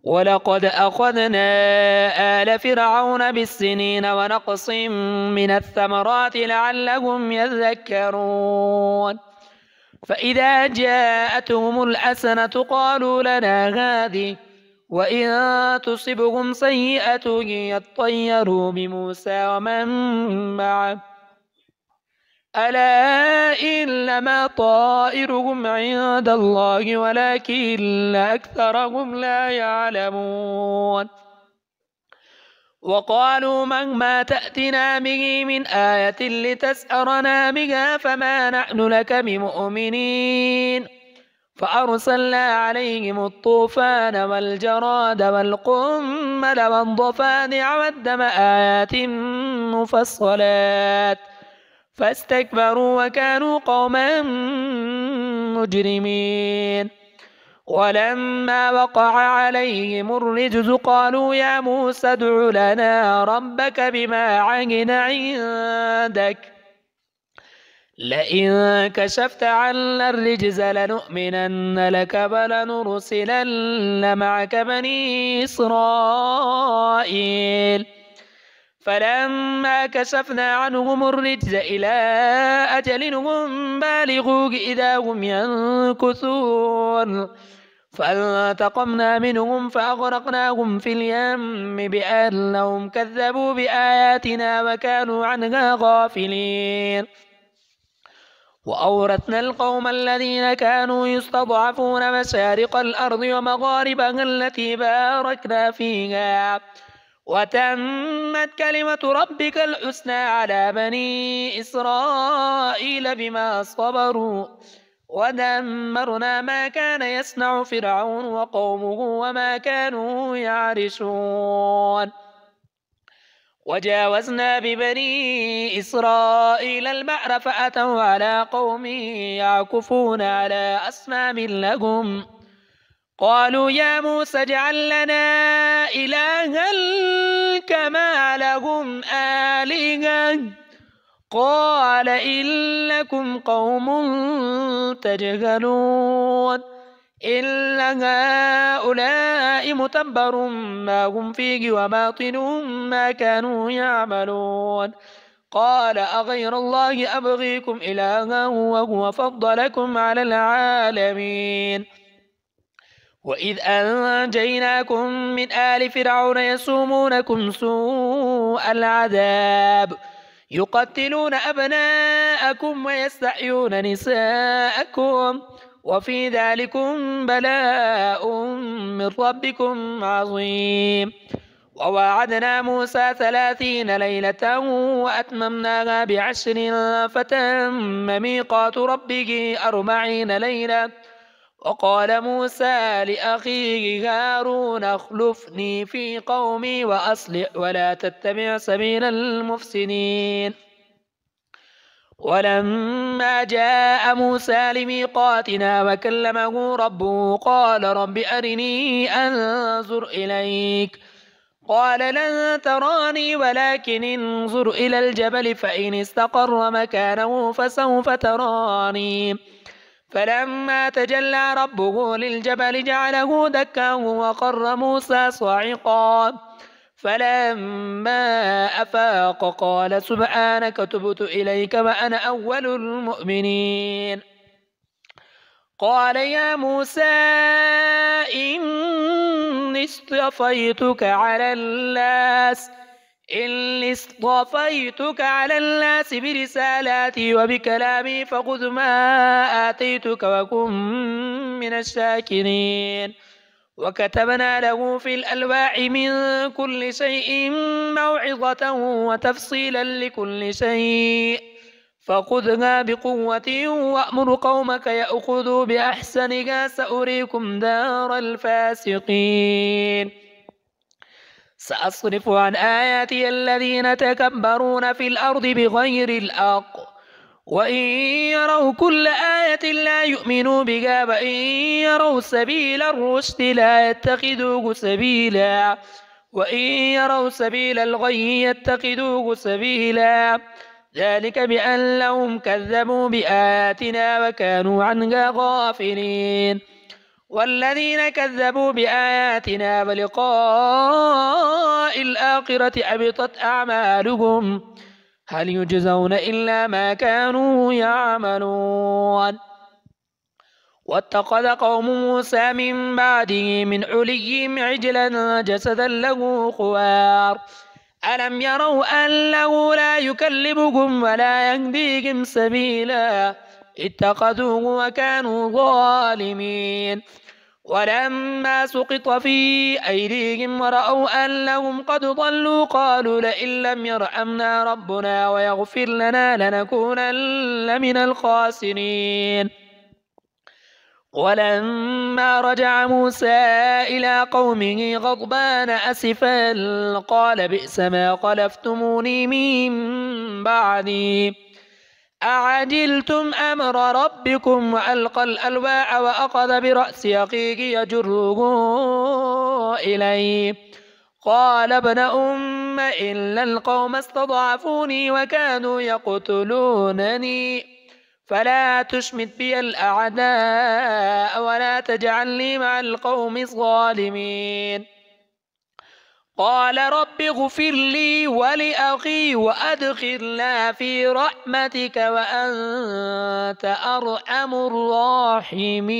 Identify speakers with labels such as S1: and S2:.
S1: ولقد أخذنا آل فرعون بالسنين ونقص من الثمرات لعلهم يذكرون. فإذا جاءتهم الحسنة قالوا لنا هذه، وإن تصبهم سيئة يطيروا بموسى ومن معه، ألا إنما طائرهم عند الله ولكن أكثرهم لا يعلمون. وقالوا مهما تأتنا به من آية لتسحرنا بها فما نحن لك بمؤمنين. فأرسلنا عليهم الطوفان والجراد والقمل والضفادع والدم آيات مفصلات فاستكبروا وكانوا قوما مجرمين. ولما وقع عليهم الرجز قالوا يا موسى ادع لنا ربك بما عهد عندك لئن كشفت عنا الرجز لنؤمنن لك ولنرسلن معك بني إسرائيل. فلما كشفنا عنهم الرجز إلى أجل هم بالغوه إذا هم ينكثون فانتقمنا منهم فأغرقناهم في اليم بأنهم كذبوا بآياتنا وكانوا عنها غافلين. وأورثنا القوم الذين كانوا يستضعفون مشارق الأرض ومغاربها التي باركنا فيها وتمت كلمة ربك الحسنى على بني إسرائيل بما صبروا ودمرنا ما كان يصنع فرعون وقومه وما كانوا يعرشون. وجاوزنا ببني إسرائيل البحر فأتوا على قوم يعكفون على أصنام لهم قالوا يا موسى اجعل لنا إلها كما لهم آلهة قال إنكم قوم تجهلون إن هؤلاء متبر ما هم فيه وباطل ما كانوا يعملون. قال أغير الله أبغيكم إلها وهو فضلكم على العالمين. وإذ أنجيناكم من آل فرعون يسومونكم سوء العذاب يقتلون أبناءكم ويستحيون نساءكم وفي ذلكم بلاء من ربكم عظيم. وواعدنا موسى 30 ليلة وأتممناها ب10 فتم ميقات ربه 40 ليلة. وقال موسى لأخيه هارون اخلفني في قومي وأصلح ولا تتبع سبيل المفسدين. ولما جاء موسى لميقاتنا وكلمه ربه قال رب أرني أنظر إليك قال لن تراني ولكن انظر إلى الجبل فإن استقر مكانه فسوف تراني. فلما تجلى ربه للجبل جعله دكا وخر موسى صاعقا فلما أفاق قال سبحانك تبت إليك وأنا أول المؤمنين. قال يا موسى إني اصطفيتك على الناس برسالاتي وبكلامي فخذ ما آتيتك وكن من الشاكرين. وكتبنا له في الألواح من كل شيء موعظة وتفصيلا لكل شيء فخذها بقوة وأمر قومك يأخذوا بأحسنها سأريكم دار الفاسقين. سأصرف عن آياتي الذين تكبرون في الأرض بغير الحق وإن يروا كل آية لا يؤمنوا بها وإن يروا سبيل الرشد لا يتخذوه سبيلا وإن يروا سبيل الغي يتخذوه سبيلا ذلك بأنهم كذبوا بآياتنا وكانوا عنها غافلين. والذين كذبوا بآياتنا ولقاء الآخرة حبطت أعمالهم هل يجزون إلا ما كانوا يعملون واتخذ قوم موسى من بعده من حليهم عجلا جسدا له خوار ألم يروا أنه لا يكلمهم ولا يهديهم سبيلا اتخذوه وكانوا ظالمين ولما سقط في أيديهم ورأوا أنهم قد ضلوا قالوا لئن لم يرحمنا ربنا ويغفر لنا لنكونن من الخاسرين ولما رجع موسى إلى قومه غضبان أسفا قال بئس ما خلفتموني من بعدي أعجلتم أمر ربكم وألقى الألواح وأخذ برأس أخيه يجره إليه قال ابن أم إن القوم استضعفوني وكانوا يقتلونني فلا تشمت بي الأعداء ولا تجعلني مع القوم الظالمين قال رب اغفر لي ولأخي وأدخلنا في رحمتك وأنت أرحم الراحمين